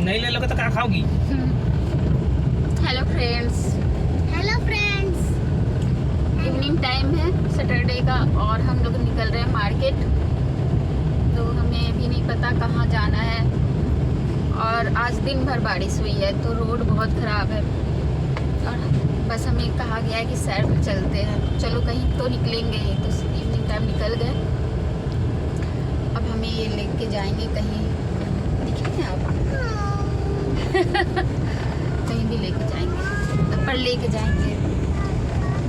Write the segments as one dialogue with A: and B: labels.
A: नहीं ले लोगे तो क्या खाओगी?
B: हेलो फ्रेंड्स, इवनिंग टाइम है सैटरडे का और हम लोग निकल रहे हैं मार्केट। तो हमें भी नहीं पता कहाँ जाना है और आज दिन भर बारिश हुई है तो रोड बहुत ख़राब है और बस हमें कहा गया है कि सैर पर चलते हैं। चलो कहीं तो निकलेंगे ही, तो इवनिंग टाइम निकल गए। अब हमें ये लेके जाएंगे कहीं, दिखेंगे आप कहीं भी लेके जाएंगे, पर लेके जाएंगे।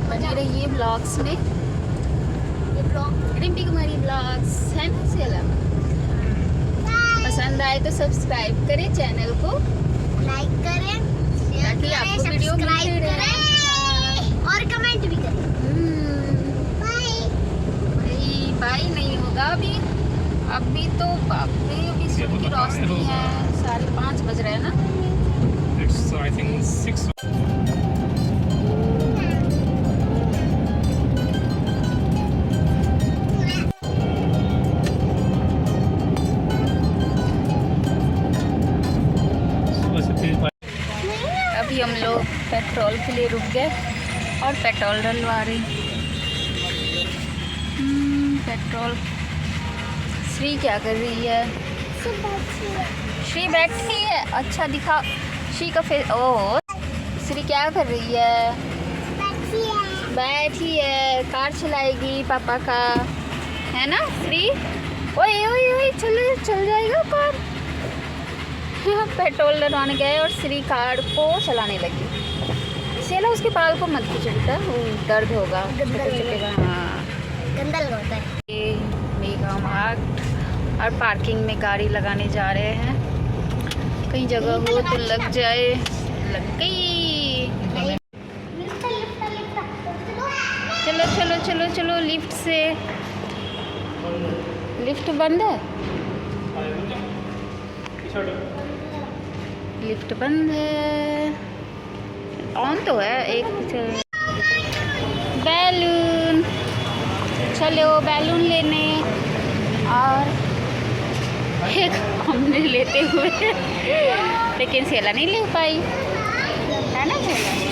B: बने रहिए ब्लॉग्स में, ये ब्लॉग रिम्पी कुमारी ब्लॉग्स है ना सेला। पसंद आए तो सब्सक्राइब करें, चैनल को
C: लाइक करें,
B: ताकि आपको वीडियो मिलते रहे
C: और कमेंट भी करें।
B: बाय बाय नहीं होगा अभी तो बाप रे, अभी सूरज की रोशनी है, 5:30 बज रहे हैं ना।
A: It's I think 6.
B: अभी हम लोग पेट्रोल के लिए रुक गए और पेट्रोल डलवा रही। पेट्रोल। श्री क्या कर रही है? श्री बैठी है। अच्छा दिखा श्री का फेस। ओह, श्री क्या कर रही है? बैठी है, कार चलाएगी पापा का, है ना श्री? ओए ओए ओए, चल जाएगा कार। पेट्रोल डलवाने गए और श्री कार को चलाने लगी। सेला उसके बाल को मत खींच बेटा, वो दर्द होगा, चुपेगा। हाँ,
C: गंदा होता है।
B: ये मेगा मार्ट और पार्किंग में गाड़ी लगाने जा रहे हैं। कहीं जगह हो तो लग जाए। लग गई। चलो चलो चलो चलो, लिफ्ट से। लिफ्ट बंद है, लिफ्ट बंद है। ऑन तो है। एक बैलून, चलो बैलून लेने। और एक हमने लेते हुए लेकिन सेला नहीं ले पाई, है ना सेला?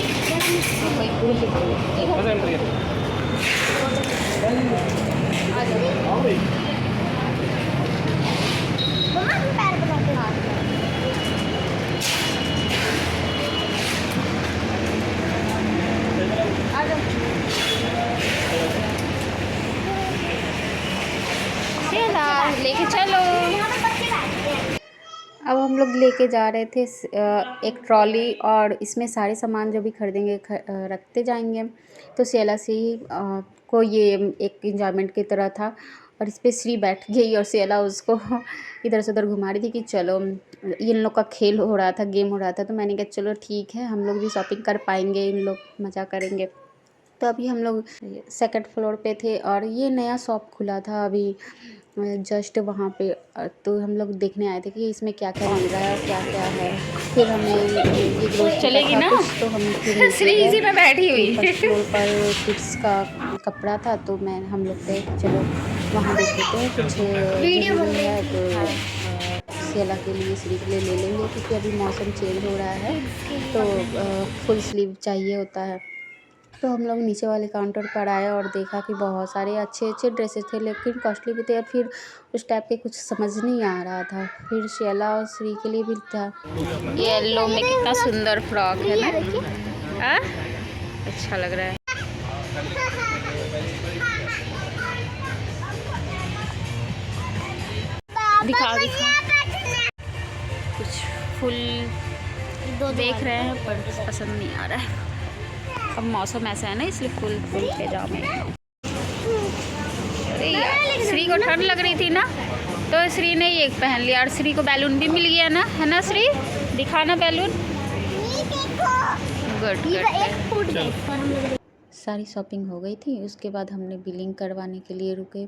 B: लेके चलो। अब हम लोग लेके जा रहे थे एक ट्रॉली और इसमें सारे सामान जो भी खरीदेंगे रखते जाएंगे। तो सेला से ही को ये एक एंजॉयमेंट की तरह था और इस पर श्री बैठ गई और सेला उसको इधर से उधर घुमा रही थी कि चलो। इन लोग का खेल हो रहा था, गेम हो रहा था, तो मैंने कहा चलो ठीक है, हम लोग भी शॉपिंग कर पाएंगे, इन लोग मज़ा करेंगे। तो अभी हम लोग 2nd फ्लोर पे थे और ये नया शॉप खुला था अभी जस्ट वहाँ पे। तो हम लोग देखने आए थे कि इसमें क्या क्या मिल रहा है और क्या क्या है। फिर हमें ये ग्रोसरी चलेगी ना,
A: तो हम
B: श्री इसी में बैठी हुई।
A: फर्स्ट फ्लोर पर किड्स का कपड़ा था तो हम लोग गए चलो वहाँ देख लेते हैं कुछ वीडियो है तो सेला के लिए श्री के लिए ले लेंगे, क्योंकि अभी मौसम चेंज हो रहा है तो फुल स्लीव चाहिए होता है। तो हम लोग नीचे वाले काउंटर पर आए और देखा कि बहुत सारे अच्छे अच्छे ड्रेसेस थे, लेकिन कॉस्टली भी थे और फिर उस टाइप के कुछ समझ नहीं आ रहा था। फिर शेला और श्री के लिए भी था। येलो में कितना सुंदर फ्रॉक है ना, अच्छा लग रहा है। दिखा कुछ फुल देख रहे हैं पर पसंद नहीं आ रहा है। अब मौसम ऐसा है ना, इसलिए फुल पैजामे। अरे यार, श्री को ठंड लग रही थी ना तो श्री ने ये पहन लिया और श्री को बैलून भी मिल गया ना, है ना श्री? दिखाना बैलून। गुड। सारी शॉपिंग हो गई थी, उसके बाद हमने बिलिंग करवाने के लिए रुके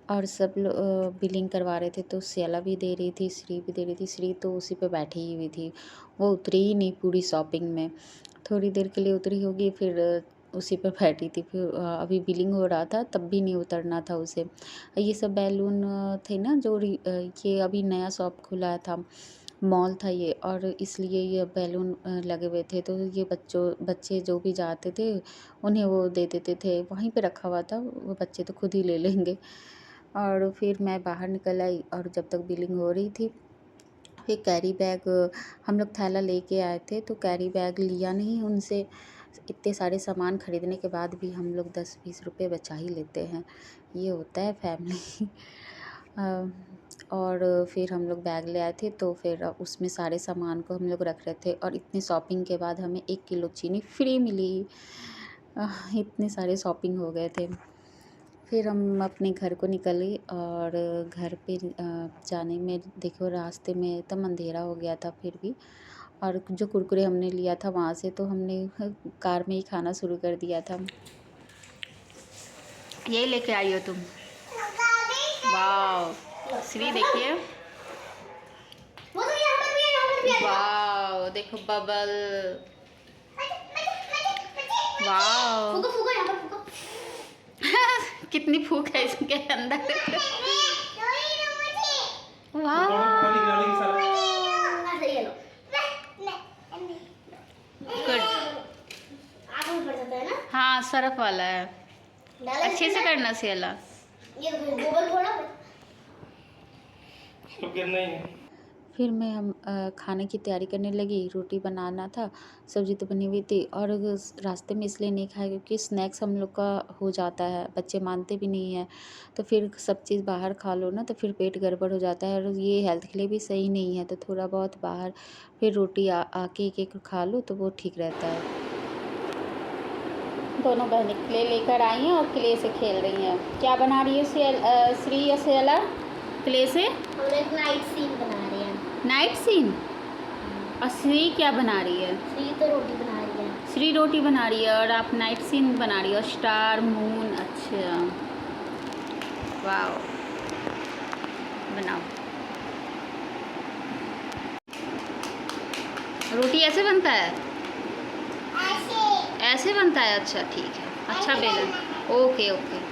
A: और सब लोग बिलिंग करवा रहे थे। तो सेला भी दे रही थी, श्री भी दे रही थी। श्री तो उसी पे बैठी ही हुई थी, वो उतरी ही नहीं पूरी शॉपिंग में। थोड़ी देर के लिए उतरी होगी, फिर उसी पर बैठी थी। फिर अभी बिलिंग हो रहा था तब भी नहीं उतरना था उसे। ये सब बैलून थे ना जो ये अभी नया शॉप खुला था
B: मॉल था ये, और इसलिए ये बैलून लगे हुए थे, तो ये बच्चे जो भी जाते थे उन्हें वो दे देते थे। वहीं पे रखा हुआ था, वो बच्चे तो खुद ही ले लेंगे। और फिर मैं बाहर निकल आई, और जब तक बिलिंग हो रही थी, फिर कैरी बैग, हम लोग थैला लेके आए थे तो कैरी बैग लिया नहीं उनसे। इतने सारे सामान खरीदने के बाद भी हम लोग 10-20 रुपए बचा ही लेते हैं, ये होता है फैमिली। और फिर हम लोग बैग ले आए थे, तो फिर उसमें सारे सामान को हम लोग रख रहे थे, और इतनी शॉपिंग के बाद हमें 1 किलो चीनी फ्री मिली। इतने सारे शॉपिंग हो गए थे। फिर हम अपने घर को निकले, और घर पे जाने में देखो रास्ते में एकदम अंधेरा हो गया था फिर भी। और जो कुरकुरे हमने लिया था वहाँ से, तो हमने कार में ही खाना शुरू कर दिया था। यही लेके आई हो तुम? वाह श्री देखिए,
C: वो तो यहाँ पर भी है, यहाँ पर भी है।
B: वाह देखो बबल, वाह
C: फूको फूको यहाँ पर फूको।
B: कितनी फूक है इसके अंदर। वाह
C: ऐसे ये लो।
B: गुड।
C: आग में पड़ जाता है ना।
B: हाँ सरफ वाला है,
C: डाला
B: अच्छे से
C: इसमें।
B: करना सियाला।
C: ये गोबर थोड़ा।
D: सब गिरना ही है।
B: फिर मैं हम खाने की तैयारी करने लगी। रोटी बनाना था, सब्ज़ी तो बनी हुई थी, और रास्ते में इसलिए नहीं खाया क्योंकि स्नैक्स हम लोग का हो जाता है, बच्चे मानते भी नहीं हैं। तो फिर सब चीज़ बाहर खा लो ना तो फिर पेट गड़बड़ हो जाता है, और ये हेल्थ के लिए भी सही नहीं है। तो थोड़ा बहुत बाहर फिर रोटी आके एक खा लो तो वो ठीक रहता है। दोनों बहनें क्ले लेकर आई हैं और क्ले से खेल रही हैं। क्या बना रही है श्री या सियाला क्ले से?
C: हम लोग नाइट सीन बना रहे हैं।
B: Night scene. और श्री क्या बना रही है?
C: श्री तो रोटी बना रही है।
B: श्री रोटी बना रही है और आप नाइट सीन बना रही हो, स्टार मून। अच्छा वाह, बनाओ। रोटी ऐसे बनता है? ऐसे बनता है? अच्छा ठीक है, अच्छा बेलन। Okay okay.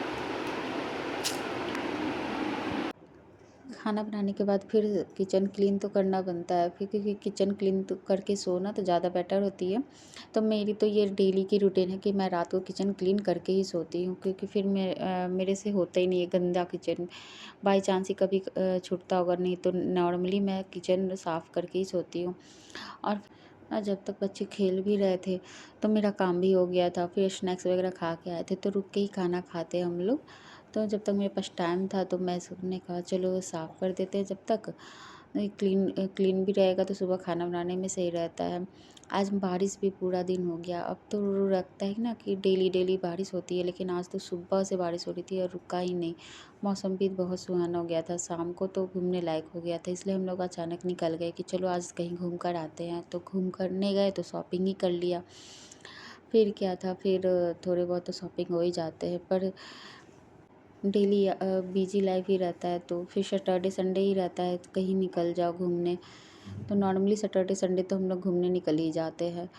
B: खाना बनाने के बाद फिर किचन क्लीन तो करना बनता है, फिर क्योंकि किचन क्लीन तो करके सोना तो ज़्यादा बेटर होती है। तो मेरी तो ये डेली की रूटीन है कि मैं रात को किचन क्लीन करके ही सोती हूँ, क्योंकि फिर मेरे से होता ही नहीं है गंदा किचन। बाई चांस ही कभी छूटता होगा, नहीं तो नॉर्मली मैं किचन साफ़ करके ही सोती हूँ। और जब तक बच्चे खेल भी रहे थे तो मेरा काम भी हो गया था। फिर स्नैक्स वगैरह खा के आए थे तो रुक के ही खाना खाते हम लोग। तो जब तक मेरे पास टाइम था तो मैं सबने कहा चलो साफ़ कर देते हैं, जब तक क्लीन भी रहेगा तो सुबह खाना बनाने में सही रहता है। आज बारिश भी पूरा दिन हो गया। अब तो लगता है ना कि डेली बारिश होती है, लेकिन आज तो सुबह से बारिश हो रही थी और रुका ही नहीं। मौसम भी बहुत सुहाना हो गया था, शाम को तो घूमने लायक हो गया था, इसलिए हम लोग अचानक निकल गए कि चलो आज कहीं घूम कर आते हैं। तो घूम करने गए तो शॉपिंग ही कर लिया। फिर क्या था, फिर थोड़े बहुत तो शॉपिंग हो ही जाते हैं, पर डेली बिजी लाइफ ही रहता है, तो फिर सैटरडे संडे ही रहता है तो कहीं निकल जाओ घूमने। तो नॉर्मली सैटरडे संडे तो हम लोग घूमने निकल ही जाते हैं।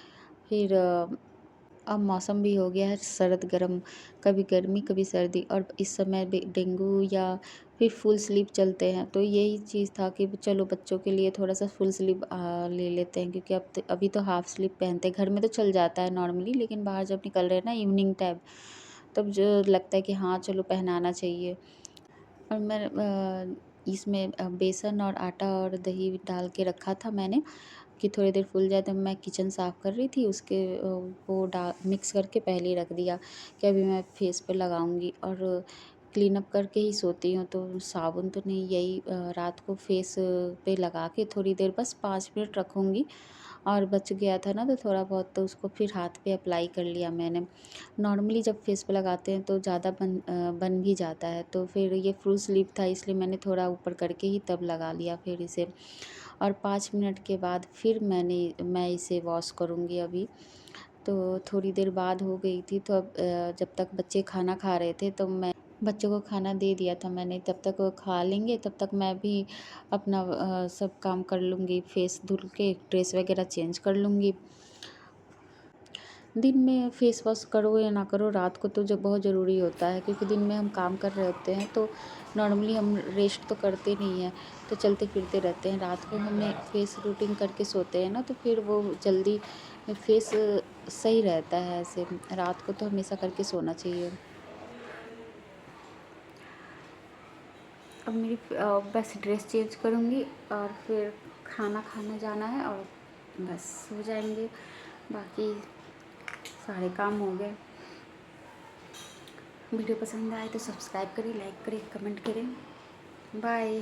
B: फिर अब मौसम भी हो गया है सर्द गर्म, कभी गर्मी कभी सर्दी, और इस समय डेंगू या फिर फुल स्लीव चलते हैं। तो यही चीज़ था कि चलो बच्चों के लिए थोड़ा सा फुल स्लीव ले लेते हैं, क्योंकि अब अभी तो हाफ स्लीव पहनते हैं। घर में तो चल जाता है नॉर्मली, लेकिन बाहर जब निकल रहे हैं ना इवनिंग टाइम, तब जो लगता है कि हाँ चलो पहनाना चाहिए। और मैं इसमें बेसन और आटा और दही डाल के रखा था मैंने कि थोड़ी देर फूल जाए। तो मैं किचन साफ़ कर रही थी, उसके वो मिक्स करके पहले ही रख दिया कि अभी मैं फेस पे लगाऊंगी, और क्लीन अप करके ही सोती हूँ। तो साबुन तो नहीं, यही रात को फेस पे लगा के थोड़ी देर बस 5 मिनट रखूँगी, और बच गया था ना तो थोड़ा बहुत तो उसको फिर हाथ पे अप्लाई कर लिया मैंने। नॉर्मली जब फेस पे लगाते हैं तो ज़्यादा बन भी जाता है, तो फिर ये फुल स्लीव था इसलिए मैंने थोड़ा ऊपर करके ही तब लगा लिया फिर इसे। और 5 मिनट के बाद फिर मैं इसे वॉश करूँगी अभी। तो थोड़ी देर बाद हो गई थी, तो अब जब तक बच्चे खाना खा रहे थे तो मैं बच्चों को खाना दे दिया था मैंने। तब तक वो खा लेंगे, तब तक मैं भी अपना सब काम कर लूँगी, फेस धुल के ड्रेस वगैरह चेंज कर लूँगी। दिन में फेस वॉश करो या ना करो, रात को तो जो बहुत ज़रूरी होता है, क्योंकि दिन में हम काम कर रहे होते हैं तो नॉर्मली हम रेस्ट तो करते नहीं हैं, तो चलते फिरते रहते हैं। रात को हमें फेस रूटीन करके सोते हैं ना, तो फिर वो जल्दी फेस सही रहता है। ऐसे रात को तो हमेशा करके सोना चाहिए। अब मेरी बस ड्रेस चेंज करूँगी और फिर खाना खाने जाना है और बस सो जाएंगे। बाकी सारे काम हो गए। वीडियो पसंद आए तो सब्सक्राइब करें, लाइक करें, कमेंट करें। बाय।